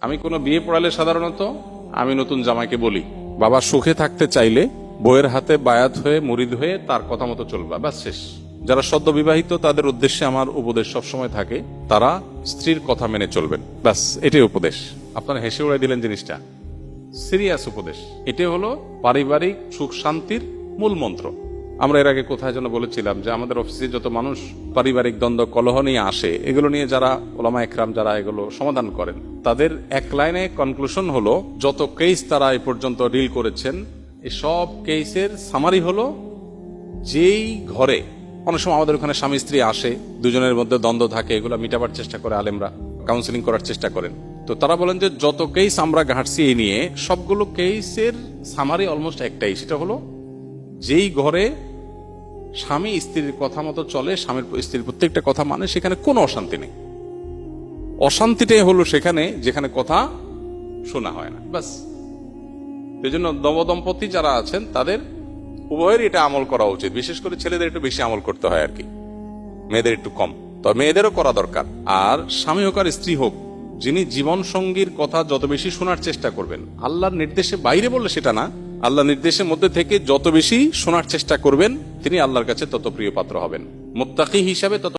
আমি কোনো বিয়ে পড়ালে সাধারণত আমি নতুন জামাইকে বলি, বাবা সুখে থাকতে চাইলে বউয়ের হাতে বায়াত হয়ে মুরিদ হয়ে তার কথা মতো চলবা, ব্যাস শেষ। যারা সদ্য বিবাহিত তাদের উদ্দেশ্যে আমার উপদেশ সবসময় থাকে, তারা স্ত্রীর কথা মেনে চলবেন, ব্যাস এটাই উপদেশ। আপনারা হেসে উড়াই দিলেন জিনিসটা, সিরিয়াস উপদেশ। এটাই হলো পারিবারিক সুখ শান্তির মূল মন্ত্র। আমরা এর আগে কোথায় যেন বলেছিলাম যে আমাদের অফিসে যত মানুষ পারিবারিক দ্বন্দ্ব কলহ নিয়ে আসে, এগুলো নিয়ে যারা ওলামা একরাম যারা এগুলো সমাধান করেন, তাদের এক লাইনে কনক্লুশন হলো, যত কেস তারা এ পর্যন্ত ডিল করেছেন এই সব কেসের সামারি হলো, যেই ঘরে অনেক সময় আমাদের ওখানে স্বামী স্ত্রী আসে, দুজনের মধ্যে দ্বন্দ্ব থাকে, এগুলো মিটাবার চেষ্টা করে আলেমরা, কাউন্সিলিং করার চেষ্টা করেন। তো তারা বলেন যে যত কেস আমরা ঘাটছি এই নিয়ে, সবগুলো কেসের সামারি অলমোস্ট একটাই, সেটা হলো যেই ঘরে স্বামী স্ত্রীর কথা মতো চলে, স্বামীর স্ত্রীর প্রত্যেকটা কথা মানে, সেখানে কোনো অশান্তি নেই। অশান্তিটাই হলো সেখানে যেখানে কথা শোনা হয় না, বাস। এই জন্য নবদম্পতি যারা আছেন তাদের উভয়ের এটা আমল করা উচিত। বিশেষ করে ছেলেদের একটু বেশি আমল করতে হয় আর কি, মেয়েদের একটু কম, তবে মেয়েদেরও করা দরকার। আর স্বামী হোক আর স্ত্রী হোক, যিনি জীবন সঙ্গীর কথা যত বেশি শোনার চেষ্টা করবেন, আল্লাহর নির্দেশে বাইরে বললে সেটা না, আল্লাহর নির্দেশের মধ্যে থেকে যত বেশি শোনার চেষ্টা করবেন, তিনি আল্লাহর কাছে তত প্রিয় পাত্র হবেন, মুত্তাকি হিসাবে তত